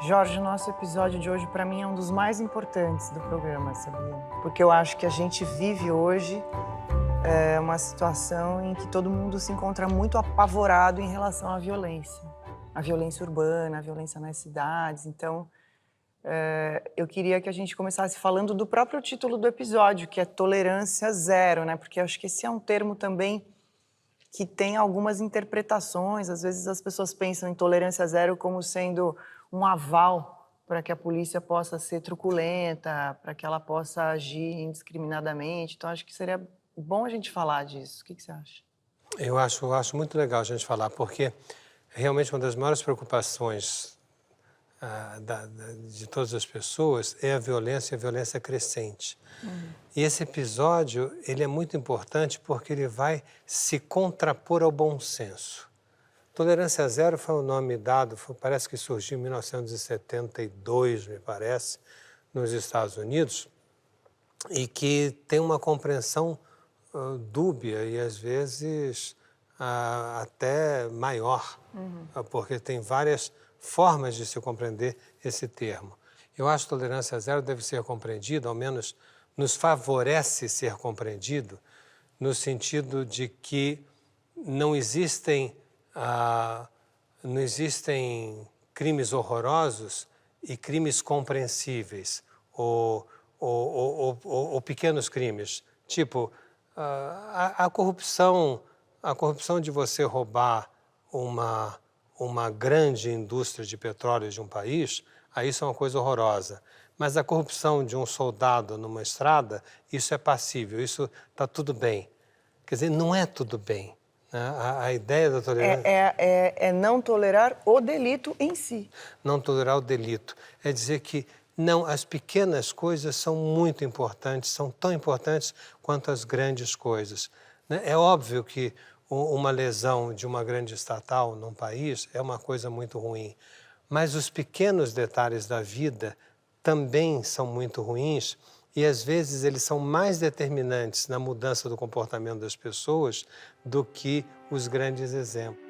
Jorge, o nosso episódio de hoje, para mim, é um dos mais importantes do programa, sabia? Porque eu acho que a gente vive hoje uma situação em que todo mundo se encontra muito apavorado em relação à violência. A violência urbana, a violência nas cidades. Então, eu queria que a gente começasse falando do próprio título do episódio, que é tolerância zero, né? Porque eu acho que esse é um termo também que tem algumas interpretações. Às vezes as pessoas pensam em tolerância zero como sendo um aval para que a polícia possa ser truculenta, para que ela possa agir indiscriminadamente. Então, acho que seria bom a gente falar disso. O que você acha? Eu acho muito legal a gente falar, porque realmente uma das maiores preocupações de todas as pessoas é a violência crescente. E esse episódio, ele é muito importante porque ele vai se contrapor ao bom senso. Tolerância zero foi um nome dado, parece que surgiu em 1972, me parece, nos Estados Unidos, e que tem uma compreensão dúbia e, às vezes, até maior, porque tem várias formas de se compreender esse termo. Eu acho que tolerância zero deve ser compreendido, ao menos nos favorece ser compreendido, no sentido de que não existem, não existem crimes horrorosos e crimes compreensíveis, ou pequenos crimes, tipo a corrupção de você roubar uma grande indústria de petróleo de um país, aí isso é uma coisa horrorosa. Mas a corrupção de um soldado numa estrada, isso é passível, isso está tudo bem. Quer dizer, não é tudo bem. Né? A ideia da tolerância... É não tolerar o delito em si. Não tolerar o delito. É dizer que não, as pequenas coisas são muito importantes, são tão importantes quanto as grandes coisas. Né? É óbvio que uma lesão de uma grande estatal num país é uma coisa muito ruim, mas os pequenos detalhes da vida também são muito ruins e, às vezes, eles são mais determinantes na mudança do comportamento das pessoas do que os grandes exemplos.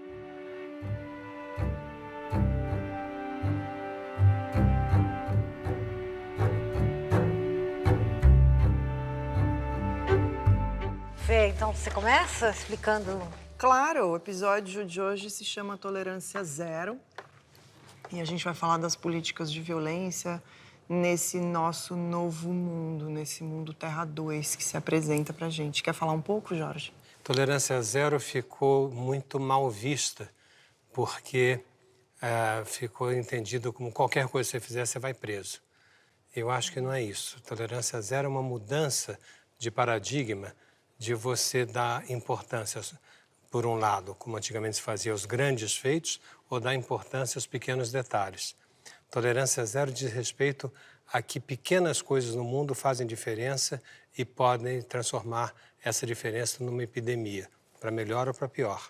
Fê, então você começa explicando? Claro, o episódio de hoje se chama Tolerância Zero. E a gente vai falar das políticas de violência nesse nosso novo mundo, nesse mundo Terra 2 que se apresenta pra gente. Quer falar um pouco, Jorge? Tolerância zero ficou muito mal vista, porque ficou entendido como qualquer coisa que você fizer, você vai preso. Eu acho que não é isso. Tolerância zero é uma mudança de paradigma de você dar importância, por um lado, como antigamente se fazia, aos grandes feitos, ou dar importância aos pequenos detalhes. Tolerância zero diz respeito a que pequenas coisas no mundo fazem diferença e podem transformar essa diferença numa epidemia, para melhor ou para pior.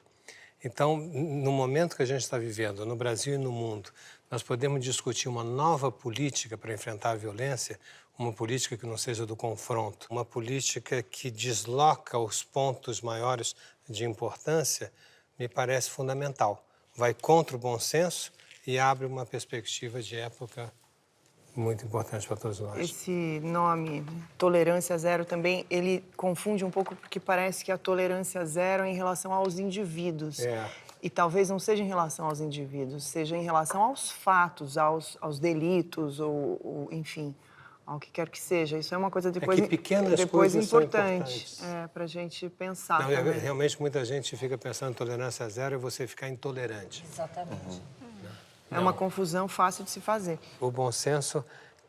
Então, no momento que a gente está vivendo, no Brasil e no mundo, nós podemos discutir uma nova política para enfrentar a violência, uma política que não seja do confronto, uma política que desloca os pontos maiores de importância, me parece fundamental. Vai contra o bom senso e abre uma perspectiva de época muito importante para todos nós. Esse nome, tolerância zero, também, ele confunde um pouco porque parece que a tolerância zero é em relação aos indivíduos. E talvez não seja em relação aos indivíduos, seja em relação aos fatos, aos delitos, ou enfim, ao que quer que seja. Isso é uma coisa depois, que pequenas depois coisas são importante importantes. para a gente pensar Não, também. realmente, muita gente fica pensando em tolerância zero e você ficar intolerante. Exatamente. É uma confusão fácil de se fazer. O bom senso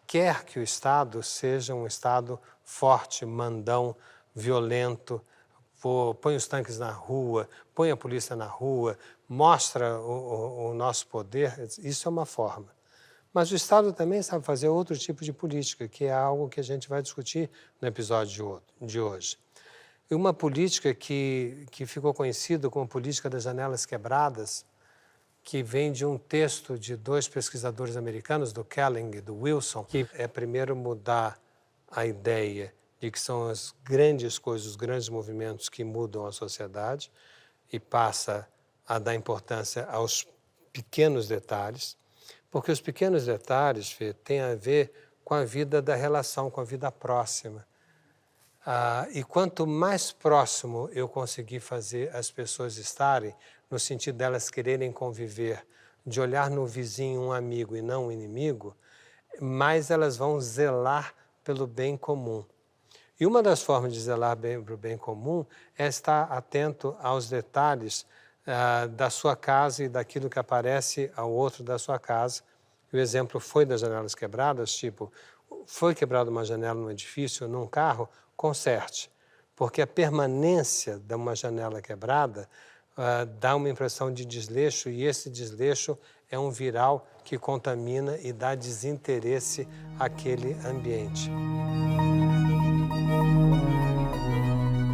quer que o Estado seja um Estado forte, mandão, violento, põe os tanques na rua, põe a polícia na rua, mostra o nosso poder. Isso é uma forma. Mas o Estado também sabe fazer outro tipo de política, que é algo que a gente vai discutir no episódio de hoje. E uma política que ficou conhecida como política das janelas quebradas, que vem de um texto de dois pesquisadores americanos, do Kelling e do Wilson, que é primeiro mudar a ideia de que são as grandes coisas, os grandes movimentos que mudam a sociedade e passa a dar importância aos pequenos detalhes. Porque os pequenos detalhes, Fê, têm a ver com a vida da relação, com a vida próxima. E quanto mais próximo eu conseguir fazer as pessoas estarem, no sentido delas quererem conviver, de olhar no vizinho um amigo e não um inimigo, mais elas vão zelar pelo bem comum. E uma das formas de zelar pelo bem comum é estar atento aos detalhes da sua casa e daquilo que aparece ao outro da sua casa. O exemplo foi das janelas quebradas, tipo, foi quebrada uma janela num edifício, num carro, conserte. Porque a permanência de uma janela quebrada dá uma impressão de desleixo, e esse desleixo é um viral que contamina e dá desinteresse àquele ambiente.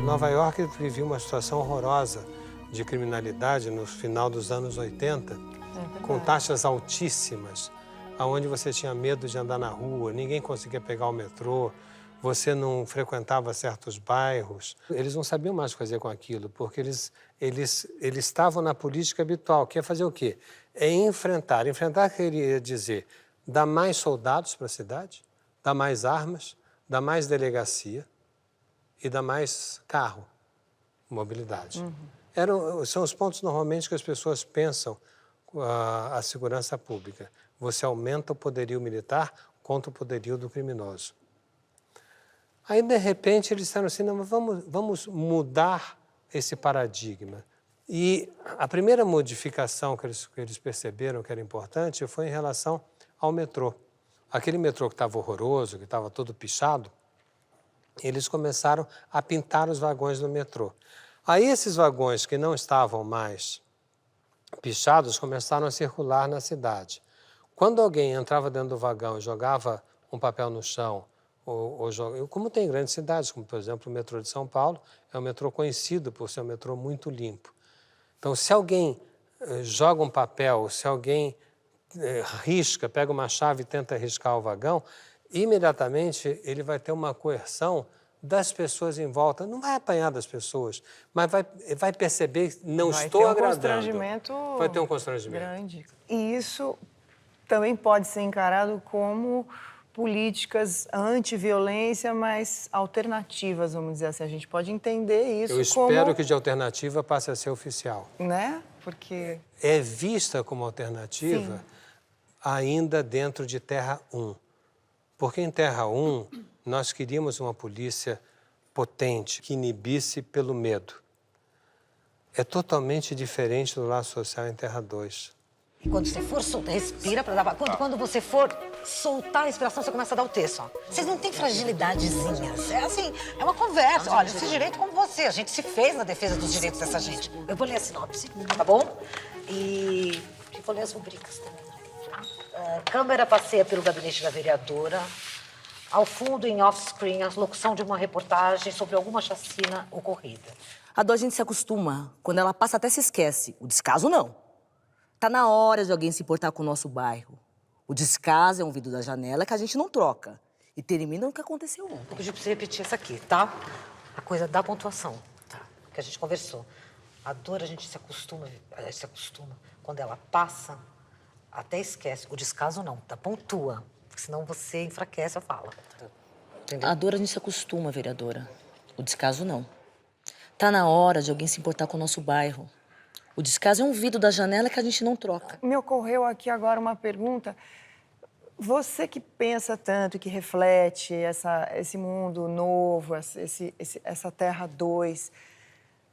Nova York vivia uma situação horrorosa de criminalidade no final dos anos 80, com taxas altíssimas, onde você tinha medo de andar na rua, ninguém conseguia pegar o metrô, você não frequentava certos bairros. Eles não sabiam mais o que fazer com aquilo, porque eles estavam na política habitual, que é fazer o quê? É enfrentar. Enfrentar queria dizer dar mais soldados para a cidade, dar mais armas, dar mais delegacia e dar mais carro, mobilidade. São os pontos normalmente que as pessoas pensam a segurança pública. Você aumenta o poderio militar contra o poderio do criminoso. Aí, de repente, eles disseram assim, não, mas vamos mudar esse paradigma. E a primeira modificação que eles perceberam que era importante foi em relação ao metrô. Aquele metrô que estava horroroso, que estava todo pichado, eles começaram a pintar os vagões do metrô. Aí esses vagões que não estavam mais pichados começaram a circular na cidade. Quando alguém entrava dentro do vagão e jogava um papel no chão, como tem em grandes cidades, como por exemplo o metrô de São Paulo, é um metrô conhecido por ser um metrô muito limpo. Então, se alguém joga um papel, se alguém risca, pega uma chave e tenta riscar o vagão, imediatamente ele vai ter uma coerção das pessoas em volta. Não vai apanhar das pessoas, mas vai perceber que não estou agradando. Vai ter um constrangimento grande. E isso também pode ser encarado como políticas anti-violência, mas alternativas, vamos dizer assim. A gente pode entender isso como... Eu espero que de alternativa passe a ser oficial. Né? Porque... É vista como alternativa, sim, ainda dentro de Terra 1. Porque em Terra 1, nós queríamos uma polícia potente, que inibisse pelo medo. É totalmente diferente do laço social em Terra 2. E quando você for soltar, respira para dar... Quando você for soltar a respiração, você começa a dar o texto, ó. Vocês não têm fragilidadezinhas. É assim, é uma conversa. Olha, eu fiz direito como você. A gente se fez na defesa dos direitos dessa gente. Eu vou ler a sinopse, tá bom? E vou ler as rubricas também. Câmera passeia pelo gabinete da vereadora. Ao fundo, em off-screen, a locução de uma reportagem sobre alguma chacina ocorrida. A dor a gente se acostuma. Quando ela passa, até se esquece. O descaso, não. Tá na hora de alguém se importar com o nosso bairro. O descaso é um vidro da janela que a gente não troca. E termina o que aconteceu ontem. Vou pedir pra você repetir essa aqui, tá? A coisa da pontuação, tá? Que a gente conversou. A dor a gente se acostuma. Quando ela passa, até esquece. O descaso não, tá? Pontua. Porque senão você enfraquece a fala. Entendeu? A dor a gente se acostuma, vereadora. O descaso não. Tá na hora de alguém se importar com o nosso bairro. O descaso é um vidro da janela que a gente não troca. Me ocorreu aqui agora uma pergunta. Você que pensa tanto, que reflete esse mundo novo, essa Terra 2,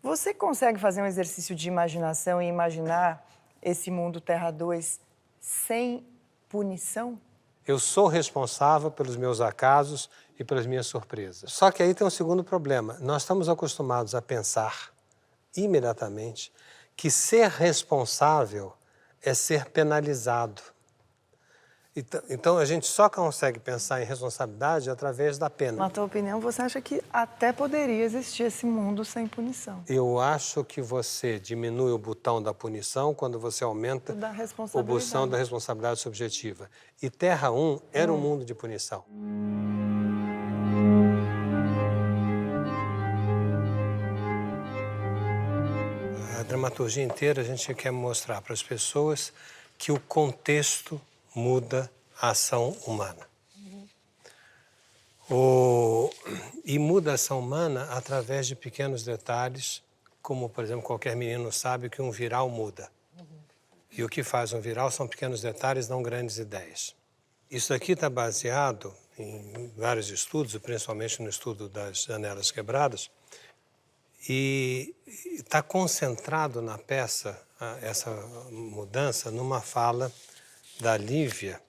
você consegue fazer um exercício de imaginação e imaginar esse mundo Terra 2 sem punição? Eu sou responsável pelos meus acasos e pelas minhas surpresas. Só que aí tem um segundo problema. Nós estamos acostumados a pensar imediatamente que ser responsável é ser penalizado. Então, a gente só consegue pensar em responsabilidade através da pena. Na tua opinião, você acha que até poderia existir esse mundo sem punição? Eu acho que você diminui o botão da punição quando você aumenta o botão da responsabilidade subjetiva. E Terra 1 era um mundo de punição. A dramaturgia inteira a gente quer mostrar para as pessoas que o contexto muda a ação humana. E muda a ação humana através de pequenos detalhes, como, por exemplo, qualquer menino sabe que um viral muda. E o que faz um viral são pequenos detalhes, não grandes ideias. Isso aqui está baseado em vários estudos, principalmente no estudo das janelas quebradas, e está concentrado na peça, essa mudança, numa fala da Lívia,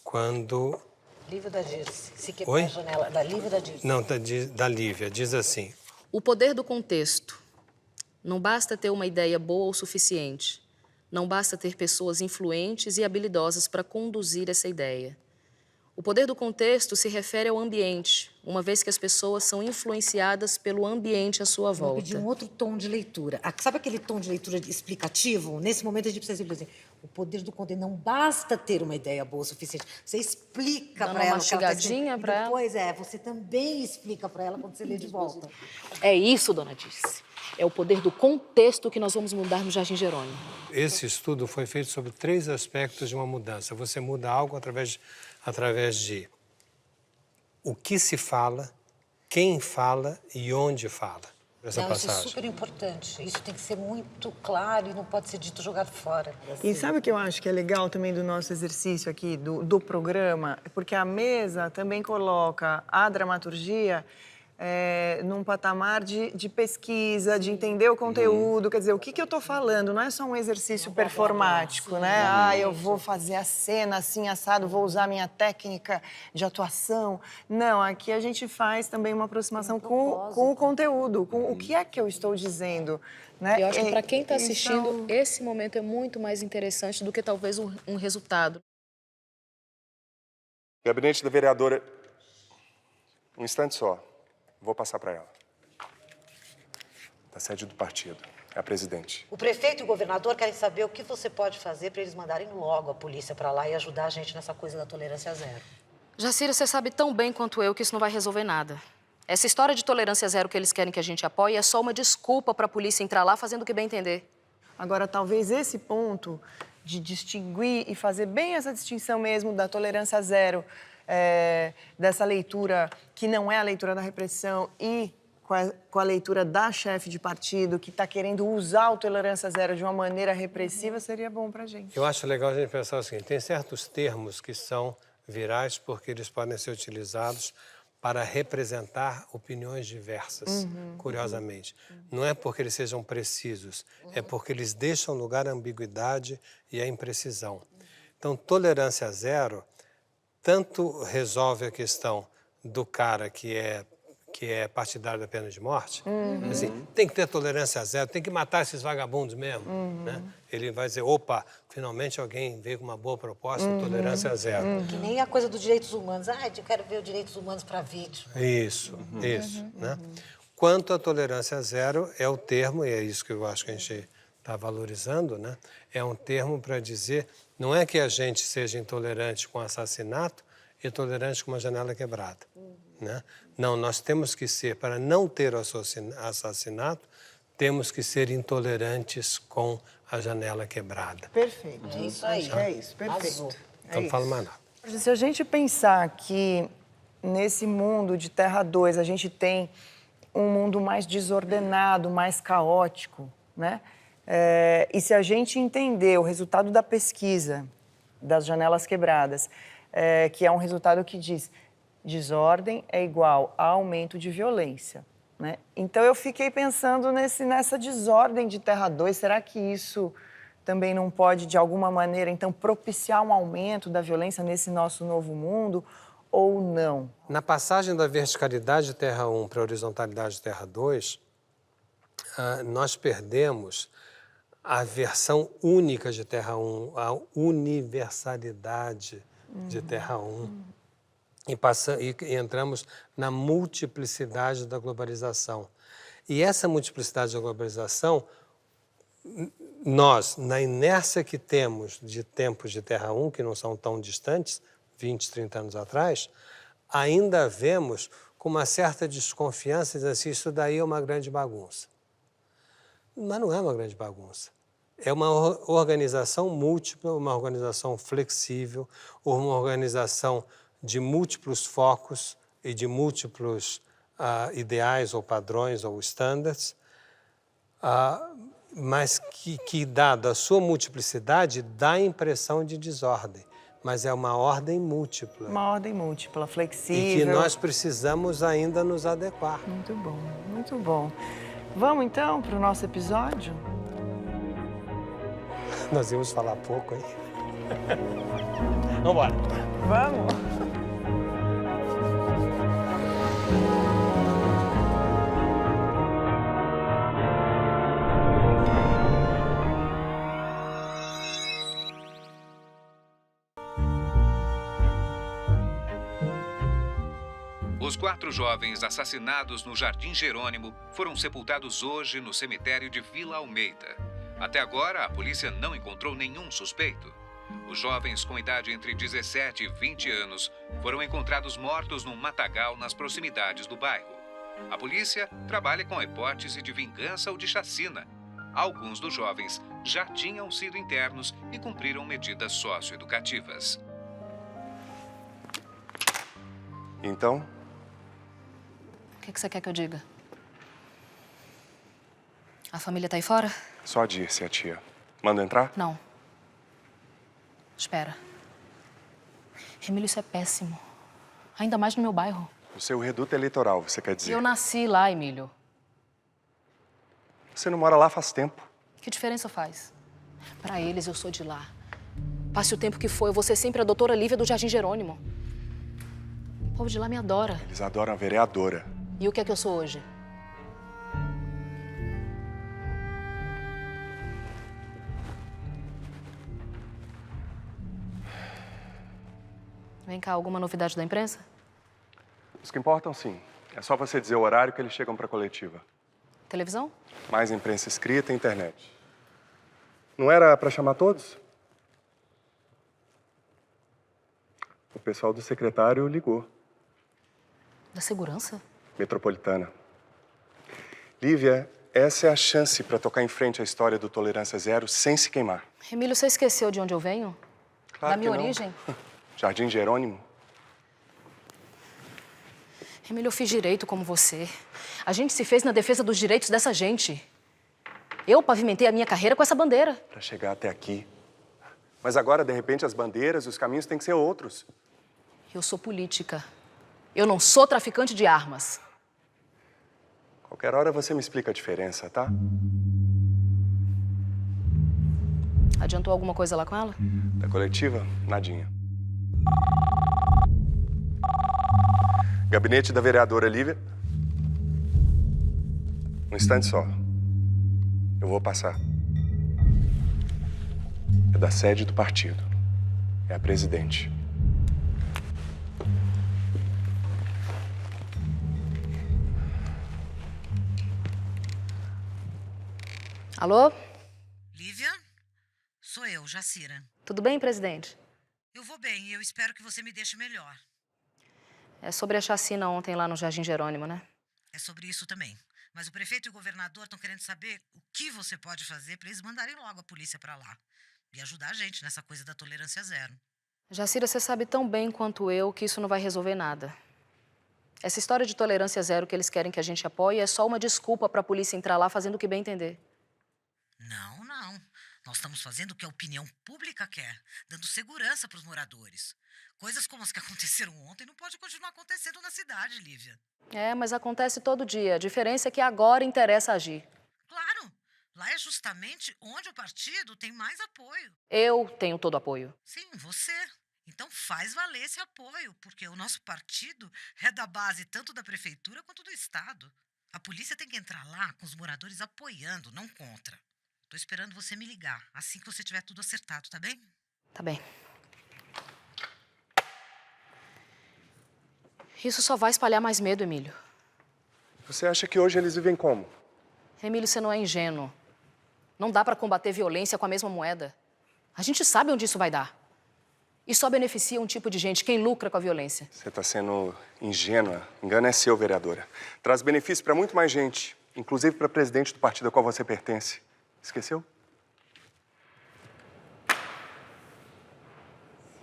quando... Lívia da Dirce. Se quebrar Oi? a janela. Da Lívia da Dirce. Não, da Lívia. Diz assim: o poder do contexto. Não basta ter uma ideia boa o suficiente. Não basta ter pessoas influentes e habilidosas para conduzir essa ideia. O poder do contexto se refere ao ambiente, uma vez que as pessoas são influenciadas pelo ambiente à sua Vou pedir volta. um outro tom de leitura. Sabe aquele tom de leitura explicativo? Nesse momento a gente precisa dizer, o poder do conteúdo. Não basta ter uma ideia boa o suficiente. Você explica Dando para uma ela o que ela tá mastigadinha dizendo. pra ela. E depois, você também explica para ela quando você lê de volta. É isso, dona Dirce. É o poder do contexto que nós vamos mudar no Jardim Jerônimo. esse estudo foi feito sobre 3 aspectos de uma mudança. Você muda algo através de o que se fala, quem fala e onde fala. Essa Não, isso é passagem. super importante. Isso tem que ser muito claro e não pode ser dito jogado fora. E sabe o que eu acho que é legal também do nosso exercício aqui, do programa? Porque a mesa também coloca a dramaturgia num patamar de pesquisa, de entender o conteúdo. Quer dizer, o que eu estou falando não é só um exercício performático, né? Eu vou fazer a cena assim, assado, vou usar minha técnica de atuação. Não, aqui a gente faz também uma aproximação com o conteúdo, com o que é que eu estou dizendo. Né? Eu acho que para quem está Então, assistindo, esse momento é muito mais interessante do que talvez um resultado. Gabinete da vereadora. Um instante só. Vou passar para ela. Da sede do partido. É a presidente. O prefeito e o governador querem saber o que você pode fazer para eles mandarem logo a polícia para lá e ajudar a gente nessa coisa da tolerância zero. Jacira, você sabe tão bem quanto eu que isso não vai resolver nada. Essa história de tolerância zero que eles querem que a gente apoie é só uma desculpa para a polícia entrar lá fazendo o que bem entender. Agora, talvez esse ponto de distinguir e fazer bem essa distinção mesmo da tolerância zero, dessa leitura que não é a leitura da repressão e com a leitura da chefe de partido que está querendo usar o tolerância zero de uma maneira repressiva, seria bom para a gente. Eu acho legal a gente pensar o seguinte: tem certos termos que são virais porque eles podem ser utilizados para representar opiniões diversas, curiosamente. Não é porque eles sejam precisos, é porque eles deixam lugar à ambiguidade e à imprecisão. Então, tolerância zero tanto resolve a questão do cara que é partidário da pena de morte, assim, tem que ter tolerância zero, tem que matar esses vagabundos mesmo, né? Ele vai dizer, opa, finalmente alguém veio com uma boa proposta, tolerância zero. Que nem a coisa dos direitos humanos. Eu quero ver os direitos humanos para vídeo. Isso, né? Quanto à tolerância zero, é o termo, e é isso que eu acho que a gente está valorizando, né? É um termo para dizer, não é que a gente seja intolerante com assassinato e tolerante com uma janela quebrada, né? Não, nós temos que ser, para não ter assassinato, temos que ser intolerantes com a janela quebrada. Perfeito. É isso aí. É isso, perfeito. Arrasou. Então, não falo mais nada. Se a gente pensar que nesse mundo de Terra 2 a gente tem um mundo mais desordenado, mais caótico, né? E se a gente entender o resultado da pesquisa das janelas quebradas, que é um resultado que diz desordem é igual a aumento de violência, né? Então eu fiquei pensando nessa desordem de Terra 2, será que isso também não pode, de alguma maneira, então, propiciar um aumento da violência nesse nosso novo mundo ou não? Na passagem da verticalidade de Terra 1 para a horizontalidade de Terra 2, nós perdemos a versão única de Terra 1, a universalidade de Terra 1. E entramos na multiplicidade da globalização. E essa multiplicidade da globalização, nós, na inércia que temos de tempos de Terra 1, que não são tão distantes, 20, 30 anos atrás, ainda vemos com uma certa desconfiança, dizendo assim, isso daí é uma grande bagunça. Mas não é uma grande bagunça. É uma organização múltipla, uma organização flexível, uma organização de múltiplos focos e de múltiplos ideais ou padrões ou standards, mas que, dada a sua multiplicidade, dá a impressão de desordem. Mas é uma ordem múltipla. Uma ordem múltipla, flexível. E que nós precisamos ainda nos adequar. Muito bom, muito bom. Vamos, então, para o nosso episódio? Nós íamos falar pouco, hein? Vamos embora. Vamos! Os 4 jovens assassinados no Jardim Jerônimo foram sepultados hoje no cemitério de Vila Almeida. Até agora, a polícia não encontrou nenhum suspeito. Os jovens com idade entre 17 e 20 anos foram encontrados mortos num matagal nas proximidades do bairro. A polícia trabalha com a hipótese de vingança ou de chacina. Alguns dos jovens já tinham sido internos e cumpriram medidas socioeducativas. Então, O que você quer que eu diga? A família tá aí fora? só a Dirce, a tia. Manda entrar? Não. Espera. Emílio, isso é péssimo. Ainda mais no meu bairro. O seu reduto eleitoral, você quer dizer? Eu nasci lá, Emílio. Você não mora lá faz tempo. Que diferença faz? Pra eles, eu sou de lá. Passe o tempo que for, eu vou ser sempre a doutora Lívia do Jardim Jerônimo. O povo de lá me adora. Eles adoram a vereadora. E o que é que eu sou hoje? Vem cá, alguma novidade da imprensa? Os que importam, sim. É só você dizer o horário que eles chegam pra coletiva. Televisão? Mais imprensa escrita e internet. Não era pra chamar todos? O pessoal do secretário ligou. Da segurança? Metropolitana. Lívia, essa é a chance pra tocar em frente a história do Tolerância Zero sem se queimar. Emílio, você esqueceu de onde eu venho? Claro Da minha que não. origem? Jardim Jerônimo. Emílio, eu fiz direito como você. A gente se fez na defesa dos direitos dessa gente. Eu pavimentei a minha carreira com essa bandeira. Pra chegar até aqui. Mas agora, de repente, as bandeiras e os caminhos têm que ser outros. Eu sou política. Eu não sou traficante de armas. Qualquer hora você me explica a diferença, tá? Adiantou alguma coisa lá com ela? Da coletiva, nadinha. Gabinete da vereadora Lívia. Um instante só. Eu vou passar. É da sede do partido. É a presidente. Alô? Lívia? Sou eu, Jacira. Tudo bem, presidente? Eu vou bem e eu espero que você me deixe melhor. É sobre a chacina ontem lá no Jardim Jerônimo, né? É sobre isso também. Mas o prefeito e o governador estão querendo saber o que você pode fazer para eles mandarem logo a polícia para lá. E ajudar a gente nessa coisa da tolerância zero. Jacira, você sabe tão bem quanto eu que isso não vai resolver nada. Essa história de tolerância zero que eles querem que a gente apoie é só uma desculpa para a polícia entrar lá fazendo o que bem entender. Não, não. Nós estamos fazendo o que a opinião pública quer, dando segurança para os moradores. Coisas como as que aconteceram ontem não podem continuar acontecendo na cidade, Lívia. É, mas acontece todo dia. A diferença é que agora interessa agir. Claro, lá é justamente onde o partido tem mais apoio. Eu tenho todo o apoio. Sim, você. Então faz valer esse apoio, porque o nosso partido é da base tanto da prefeitura quanto do estado. A polícia tem que entrar lá com os moradores apoiando, não contra. Tô esperando você me ligar, assim que você tiver tudo acertado, tá bem? Tá bem. Isso só vai espalhar mais medo, Emílio. Você acha que hoje eles vivem como? Emílio, você não é ingênuo. Não dá pra combater violência com a mesma moeda. A gente sabe onde isso vai dar. E só beneficia um tipo de gente, quem lucra com a violência. Você tá sendo ingênua. Engano é seu, vereadora. Traz benefício para muito mais gente, inclusive para presidente do partido ao qual você pertence. Esqueceu?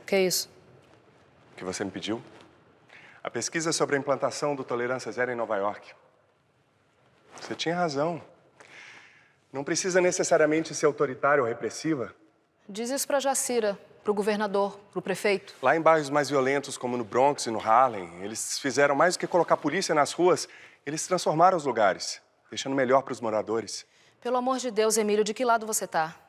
O que é isso? O que você me pediu? A pesquisa sobre a implantação do Tolerância Zero em Nova York. Você tinha razão. Não precisa necessariamente ser autoritária ou repressiva. Diz isso pra Jacira, pro governador, pro prefeito. Lá em bairros mais violentos, como no Bronx e no Harlem, eles fizeram mais do que colocar polícia nas ruas, eles transformaram os lugares, deixando melhor para os moradores. Pelo amor de Deus, Emílio, de que lado você tá?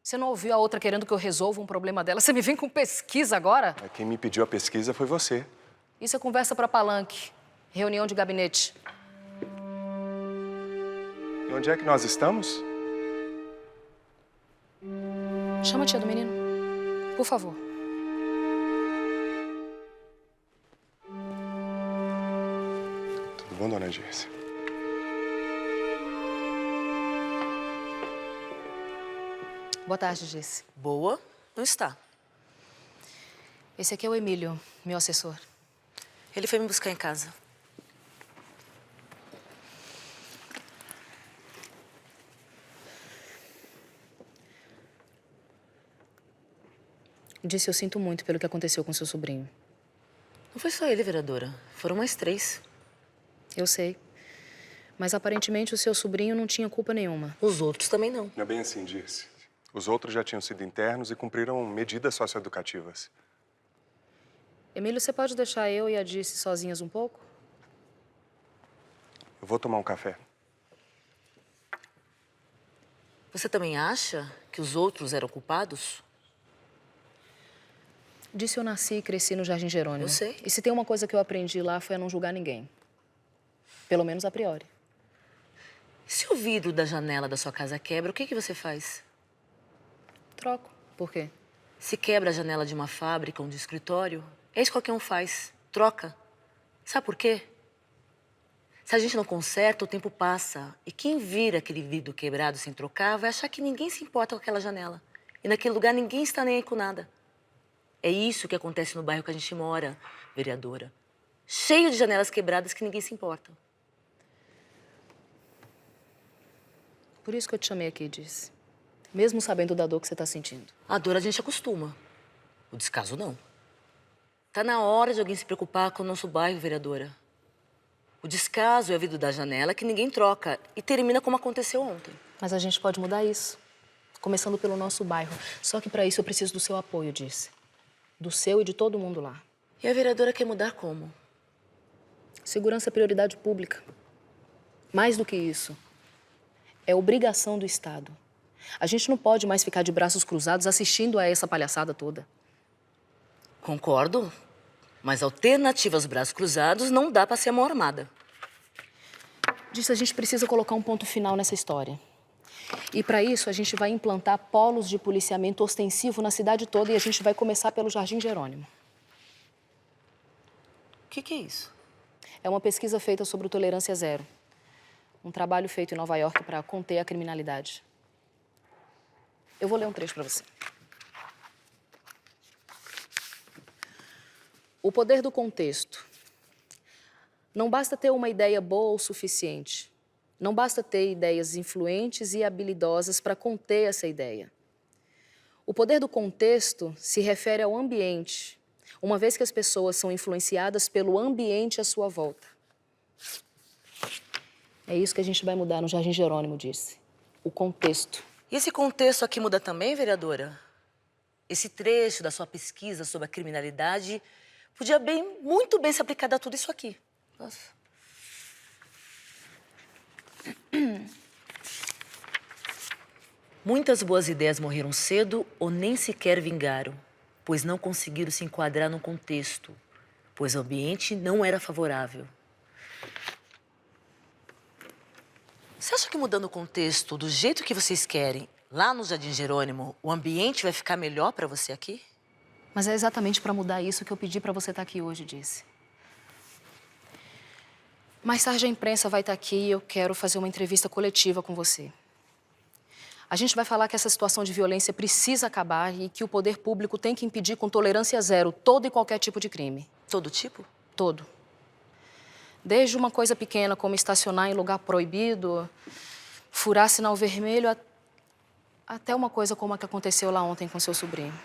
Você não ouviu a outra querendo que eu resolva um problema dela? Você me vem com pesquisa agora? Quem me pediu a pesquisa foi você. Isso é conversa pra palanque. Reunião de gabinete. E onde é que nós estamos? Chama a tia do menino, por favor. Tudo bom, dona Dirce? Boa tarde, Dirce. Boa, não está. Esse aqui é o Emílio, meu assessor. Ele foi me buscar em casa. Disse, eu sinto muito pelo que aconteceu com seu sobrinho. Não foi só ele, vereadora. Foram mais 3. Eu sei. Mas aparentemente o seu sobrinho não tinha culpa nenhuma. Os outros também não. Não é bem assim, Dirce. Os outros já tinham sido internos e cumpriram medidas socioeducativas. Emílio, você pode deixar eu e a Dirce sozinhas um pouco? Eu vou tomar um café. Você também acha que os outros eram culpados? Disse, eu nasci e cresci no Jardim Jerônimo. Eu sei. E se tem uma coisa que eu aprendi lá foi a não julgar ninguém. Pelo menos a priori. Se o vidro da janela da sua casa quebra, o que você faz? Troco. Por quê? Se quebra a janela de uma fábrica ou de escritório, é isso que qualquer um faz. Troca. Sabe por quê? Se a gente não conserta, o tempo passa. E quem vira aquele vidro quebrado sem trocar vai achar que ninguém se importa com aquela janela. E naquele lugar ninguém está nem aí com nada. É isso que acontece no bairro que a gente mora, vereadora. Cheio de janelas quebradas que ninguém se importa. Por isso que eu te chamei aqui, Disse. Mesmo sabendo da dor que você está sentindo. A dor a gente acostuma. O descaso não. Tá na hora de alguém se preocupar com o nosso bairro, vereadora. O descaso é o vidro da janela que ninguém troca e termina como aconteceu ontem. Mas a gente pode mudar isso. Começando pelo nosso bairro. Só que para isso eu preciso do seu apoio, Disse. Do seu e de todo mundo lá. E a vereadora quer mudar como? Segurança é prioridade pública. Mais do que isso, é obrigação do Estado. A gente não pode mais ficar de braços cruzados assistindo a essa palhaçada toda. Concordo, mas alternativa aos braços cruzados não dá para ser a mão armada. Disse, a gente precisa colocar um ponto final nessa história. E para isso, a gente vai implantar polos de policiamento ostensivo na cidade toda e a gente vai começar pelo Jardim Jerônimo. O que é isso? É uma pesquisa feita sobre o Tolerância Zero. Um trabalho feito em Nova York para conter a criminalidade. Eu vou ler um trecho para você. O poder do contexto. Não basta ter uma ideia boa o suficiente. Não basta ter ideias influentes e habilidosas para conter essa ideia. O poder do contexto se refere ao ambiente, uma vez que as pessoas são influenciadas pelo ambiente à sua volta. É isso que a gente vai mudar no Jardim Jerônimo, Disse. O contexto. E esse contexto aqui muda também, vereadora? Esse trecho da sua pesquisa sobre a criminalidade podia muito bem se aplicar a tudo isso aqui. Nossa. Muitas boas ideias morreram cedo ou nem sequer vingaram, pois não conseguiram se enquadrar no contexto, pois o ambiente não era favorável. Você acha que mudando o contexto do jeito que vocês querem, lá no Jardim Jerônimo, o ambiente vai ficar melhor para você aqui? Mas é exatamente para mudar isso que eu pedi para você estar aqui hoje, Disse. Mais tarde a imprensa vai estar aqui e eu quero fazer uma entrevista coletiva com você. A gente vai falar que essa situação de violência precisa acabar e que o poder público tem que impedir com tolerância zero todo e qualquer tipo de crime. Todo tipo? Todo. Desde uma coisa pequena como estacionar em lugar proibido, furar sinal vermelho, até uma coisa como a que aconteceu lá ontem com seu sobrinho.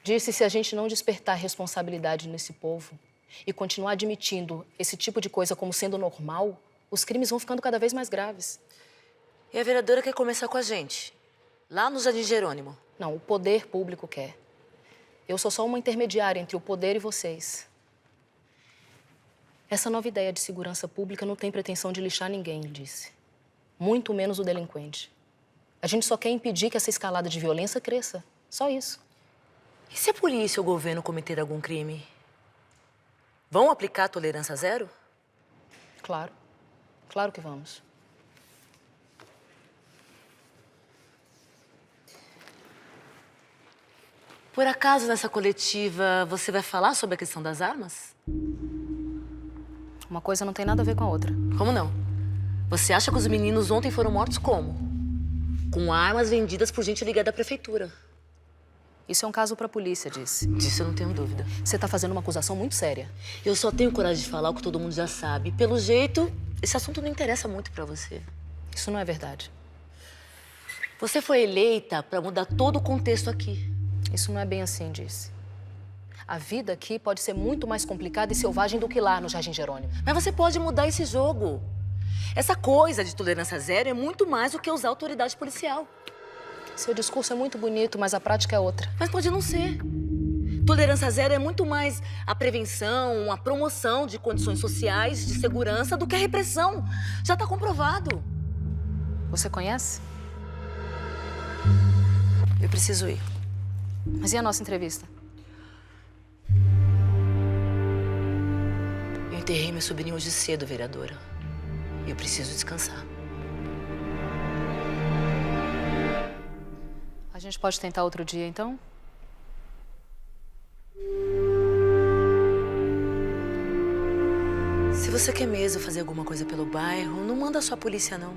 Disse se a gente não despertar responsabilidade nesse povo e continuar admitindo esse tipo de coisa como sendo normal, os crimes vão ficando cada vez mais graves. E a vereadora quer começar com a gente, lá no Jardim Jerônimo. Não, o poder público quer. Eu sou só uma intermediária entre o poder e vocês. Essa nova ideia de segurança pública não tem pretensão de lixar ninguém, disse. Muito menos o delinquente. A gente só quer impedir que essa escalada de violência cresça. Só isso. E se a polícia ou o governo cometer algum crime? Vão aplicar a tolerância zero? Claro. Claro que vamos. Por acaso, nessa coletiva, você vai falar sobre a questão das armas? Uma coisa não tem nada a ver com a outra. Como não? Você acha que os meninos ontem foram mortos como? Com armas vendidas por gente ligada à prefeitura. Isso é um caso pra polícia, disse. Disso eu não tenho dúvida. Você tá fazendo uma acusação muito séria. Eu só tenho coragem de falar o que todo mundo já sabe. Pelo jeito, esse assunto não interessa muito pra você. Isso não é verdade. Você foi eleita pra mudar todo o contexto aqui. Isso não é bem assim, disse. A vida aqui pode ser muito mais complicada e selvagem do que lá no Jardim Jerônimo. Mas você pode mudar esse jogo. Essa coisa de tolerância zero é muito mais do que usar autoridade policial. Seu discurso é muito bonito, mas a prática é outra. Mas pode não ser. Tolerância zero é muito mais a prevenção, a promoção de condições sociais, de segurança, do que a repressão. Já está comprovado. Você conhece? Eu preciso ir. Mas e a nossa entrevista? Eu enterrei meu sobrinho hoje cedo, vereadora. E eu preciso descansar. A gente pode tentar outro dia, então? Se você quer mesmo fazer alguma coisa pelo bairro, não manda só a polícia, não.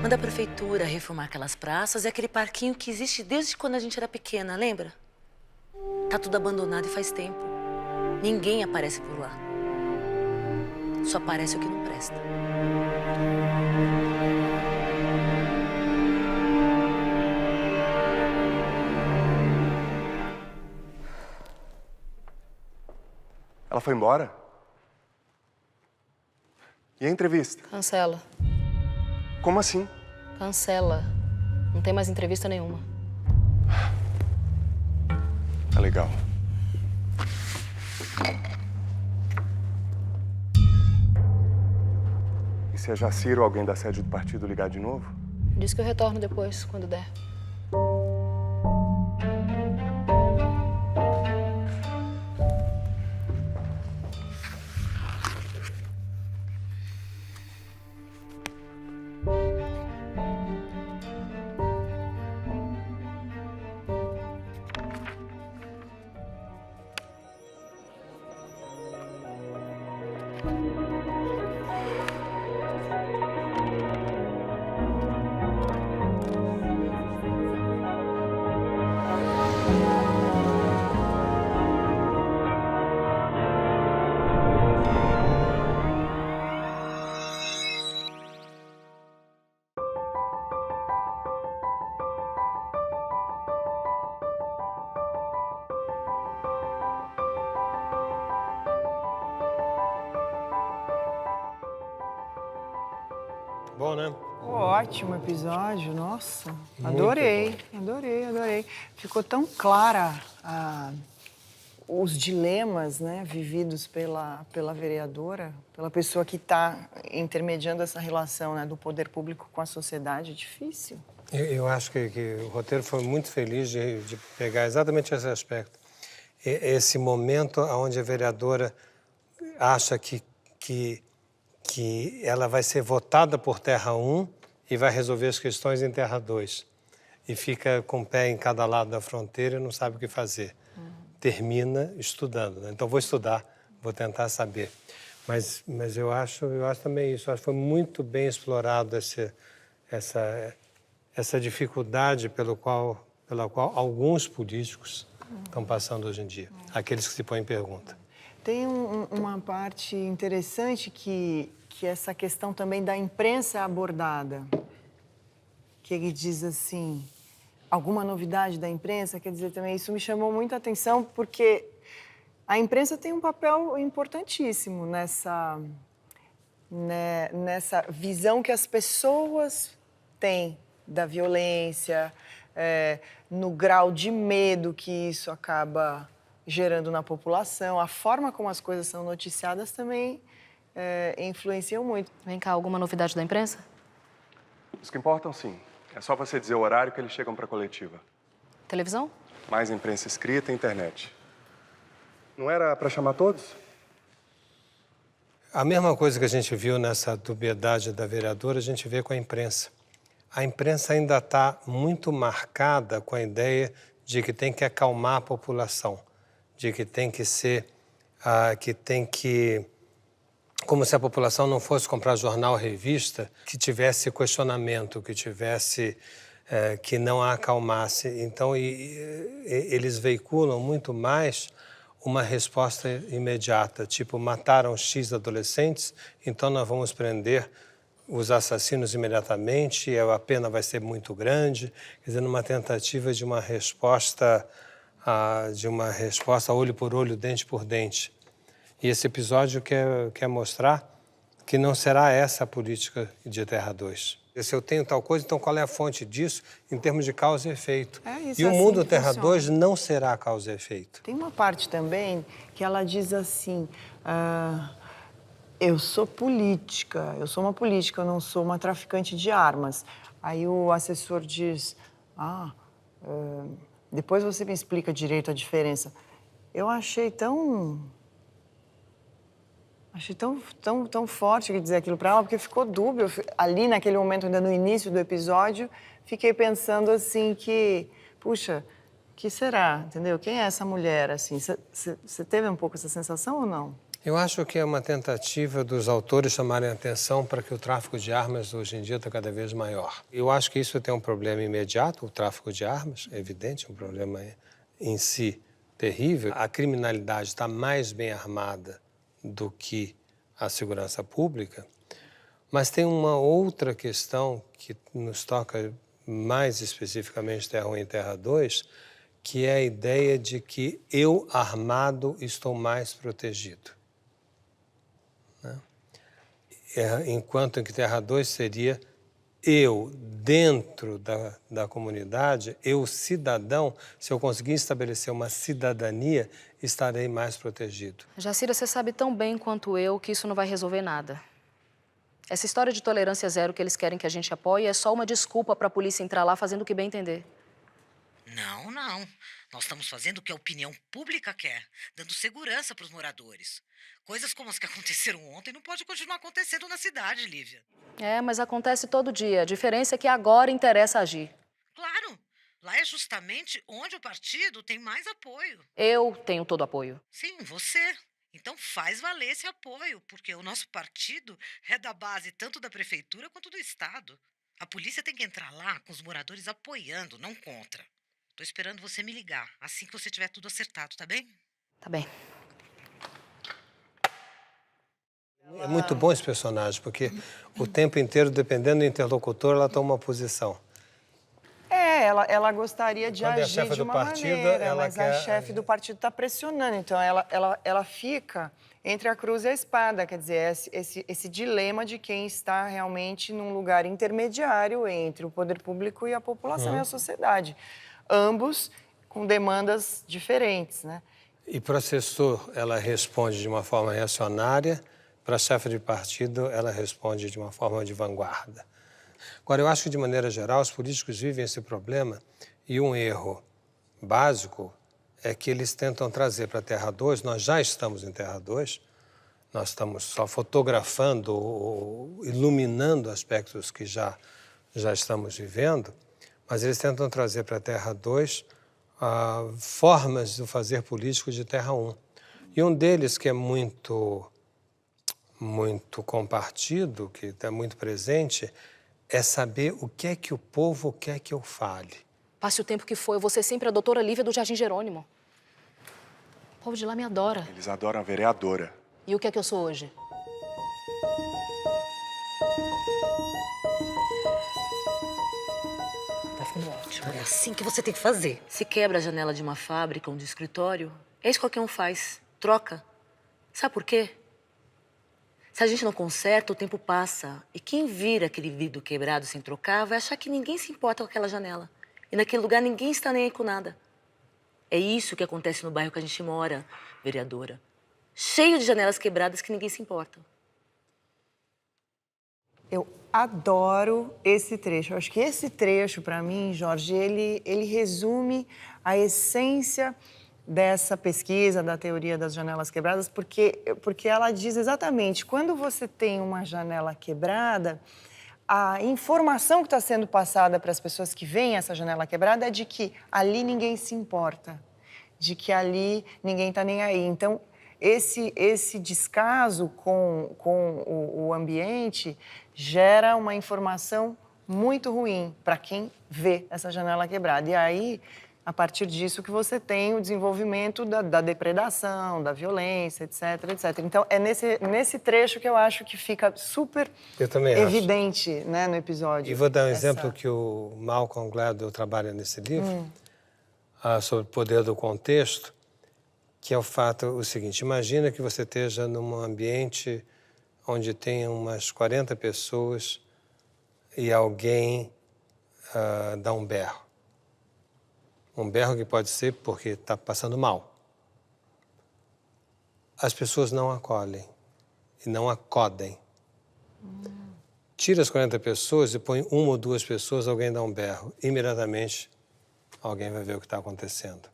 Manda a prefeitura reformar aquelas praças e aquele parquinho que existe desde quando a gente era pequena, lembra? Tá tudo abandonado e faz tempo. Ninguém aparece por lá. Só aparece o que não presta. Ela foi embora? E a entrevista? Cancela. Como assim? Cancela. Não tem mais entrevista nenhuma. Tá legal. E se a Jacira ou alguém da sede do partido ligar de novo? Diz que eu retorno depois, quando der. Bom, né? Ótimo episódio, nossa. Adorei, adorei. Ficou tão clara os dilemas, né, vividos pela vereadora, pela pessoa que está intermediando essa relação, né, do poder público com a sociedade. Difícil. Eu acho que o roteiro foi muito feliz de pegar exatamente esse aspecto. Esse momento onde a vereadora acha que ela vai ser votada por Terra 1 e vai resolver as questões em Terra 2. E fica com o pé em cada lado da fronteira e não sabe o que fazer. Termina estudando, né? Então, vou estudar, vou tentar saber. Mas eu acho também isso. Eu acho que foi muito bem explorado essa dificuldade pela qual alguns políticos estão passando hoje em dia. Aqueles que se põem em pergunta. Tem uma parte interessante que essa questão também da imprensa abordada, que ele diz assim, alguma novidade da imprensa, quer dizer, também isso me chamou muita atenção, porque a imprensa tem um papel importantíssimo nessa visão que as pessoas têm da violência, no grau de medo que isso acaba gerando na população. A forma como as coisas são noticiadas também influenciam muito. Vem cá, alguma novidade da imprensa? Os que importam, sim. É só você dizer o horário que eles chegam para a coletiva. Televisão? Mais imprensa escrita e internet. Não era para chamar todos? A mesma coisa que a gente viu nessa dubiedade da vereadora, a gente vê com a imprensa. A imprensa ainda está muito marcada com a ideia de que tem que acalmar a população, de que tem que ser, como se a população não fosse comprar jornal ou revista que tivesse questionamento, que não a acalmasse. Então, eles veiculam muito mais uma resposta imediata, tipo, mataram X adolescentes, então nós vamos prender os assassinos imediatamente, a pena vai ser muito grande, quer dizer, numa tentativa de uma resposta olho por olho, dente por dente. E esse episódio quer mostrar que não será essa a política de Terra 2. Se eu tenho tal coisa, então qual é a fonte disso em termos de causa e efeito? Isso E o assim mundo que Terra funciona. 2 não será causa e efeito. Tem uma parte também que ela diz assim, eu sou política, eu sou uma política, eu não sou uma traficante de armas. Aí o assessor diz, depois você me explica direito a diferença. Eu achei tão forte que dizer aquilo para ela, porque ficou dúbio. Ali, naquele momento, ainda no início do episódio, fiquei pensando assim que, puxa, que será, entendeu? Quem é essa mulher, assim? Você teve um pouco essa sensação ou não? Eu acho que é uma tentativa dos autores chamarem a atenção para que o tráfico de armas hoje em dia está cada vez maior. Eu acho que isso tem um problema imediato, o tráfico de armas, é evidente, um problema em si terrível. A criminalidade está mais bem armada do que a segurança pública, mas tem uma outra questão que nos toca mais especificamente Terra 1 e Terra 2, que é a ideia de que eu, armado, estou mais protegido. Enquanto que Terra 2 seria eu, dentro da comunidade, eu, cidadão, se eu conseguir estabelecer uma cidadania, estarei mais protegido. Jacira, você sabe tão bem quanto eu que isso não vai resolver nada. Essa história de tolerância zero que eles querem que a gente apoie é só uma desculpa para a polícia entrar lá fazendo o que bem entender. Não, não. Nós estamos fazendo o que a opinião pública quer, dando segurança para os moradores. Coisas como as que aconteceram ontem não podem continuar acontecendo na cidade, Lívia. Mas acontece todo dia. A diferença é que agora interessa agir. Claro. Lá é justamente onde o partido tem mais apoio. Eu tenho todo o apoio. Sim, você. Então faz valer esse apoio, porque o nosso partido é da base tanto da prefeitura quanto do estado. A polícia tem que entrar lá com os moradores apoiando, não contra. Tô esperando você me ligar, assim que você tiver tudo acertado, tá bem? Tá bem. É muito bom esse personagem, porque o tempo inteiro, dependendo do interlocutor, ela toma uma posição. Ela gostaria de Quando é a agir chefe de do uma partido, maneira, ela mas quer a chefe do partido está pressionando. Então, ela fica entre a cruz e a espada. Quer dizer, esse dilema de quem está realmente num lugar intermediário entre o poder público e a população e a sociedade. Ambos com demandas diferentes, né? E para o assessor, ela responde de uma forma reacionária, para a chefe de partido, ela responde de uma forma de vanguarda. Agora, eu acho que, de maneira geral, os políticos vivem esse problema e um erro básico é que eles tentam trazer para a Terra 2, nós já estamos em Terra 2, nós estamos só fotografando ou iluminando aspectos que já estamos vivendo, mas eles tentam trazer para a Terra 2 formas de fazer político de Terra 1. E um deles, que é muito compartido, que está muito presente, é saber o que é que o povo quer que eu fale. Passe o tempo que for, eu vou ser sempre a doutora Lívia do Jardim Jerônimo. O povo de lá me adora. Eles adoram a vereadora. E o que é que eu sou hoje? Tá ficando ótimo. É assim que você tem que fazer. Se quebra a janela de uma fábrica ou de escritório, é isso que qualquer um faz. Troca. Sabe por quê? Se a gente não conserta, o tempo passa. E quem vira aquele vidro quebrado sem trocar vai achar que ninguém se importa com aquela janela. E naquele lugar ninguém está nem aí com nada. É isso que acontece no bairro que a gente mora, vereadora. Cheio de janelas quebradas que ninguém se importa. Eu adoro esse trecho. Eu acho que esse trecho, para mim, Jorge, ele resume a essência dessa pesquisa, da teoria das janelas quebradas, porque ela diz exatamente, quando você tem uma janela quebrada, a informação que está sendo passada para as pessoas que veem essa janela quebrada é de que ali ninguém se importa, de que ali ninguém está nem aí. Então, esse descaso com o ambiente gera uma informação muito ruim para quem vê essa janela quebrada. E aí, a partir disso que você tem o desenvolvimento da depredação, da violência, etc, etc. Então, é nesse trecho que eu acho que fica super evidente, né, no episódio. E vou dar um exemplo que o Malcolm Gladwell trabalha nesse livro, sobre o poder do contexto, que é o seguinte: imagina que você esteja num ambiente onde tem umas 40 pessoas e alguém dá um berro. Um berro que pode ser porque está passando mal. As pessoas não acolhem e não acodem. Tira as 40 pessoas e põe uma ou duas pessoas, alguém dá um berro. Imediatamente, alguém vai ver o que está acontecendo.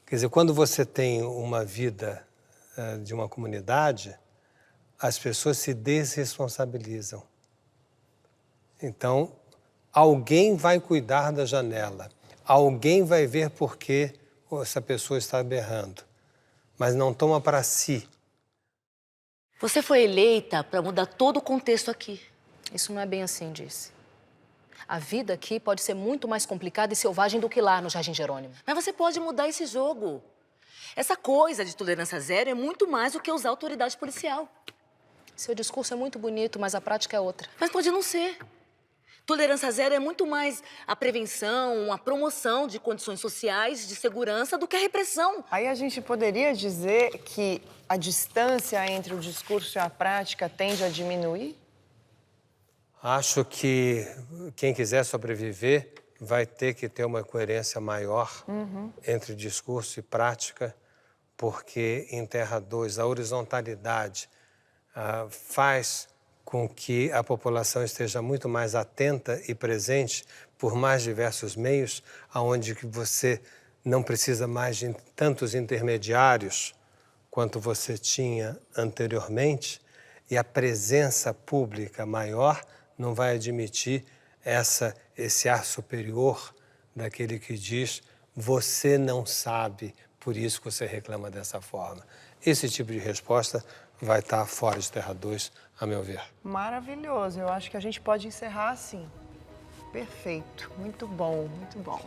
Quer dizer, quando você tem uma vida de uma comunidade, as pessoas se desresponsabilizam. Então, alguém vai cuidar da janela. Alguém vai ver por que essa pessoa está berrando, mas não toma para si. Você foi eleita para mudar todo o contexto aqui. Isso não é bem assim, disse. A vida aqui pode ser muito mais complicada e selvagem do que lá no Jardim Jerônimo. Mas você pode mudar esse jogo. Essa coisa de tolerância zero é muito mais do que usar autoridade policial. Seu discurso é muito bonito, mas a prática é outra. Mas pode não ser. Tolerância zero é muito mais a prevenção, a promoção de condições sociais, de segurança, do que a repressão. Aí a gente poderia dizer que a distância entre o discurso e a prática tende a diminuir? Acho que quem quiser sobreviver vai ter que ter uma coerência maior entre discurso e prática, porque em Terra 2 a horizontalidade faz com que a população esteja muito mais atenta e presente por mais diversos meios, aonde que você não precisa mais de tantos intermediários quanto você tinha anteriormente, e a presença pública maior não vai admitir esse ar superior daquele que diz: você não sabe, por isso que você reclama dessa forma. Esse tipo de resposta vai estar fora de Terra 2, a meu ver. Maravilhoso. Eu acho que a gente pode encerrar assim. Perfeito. Muito bom, muito bom.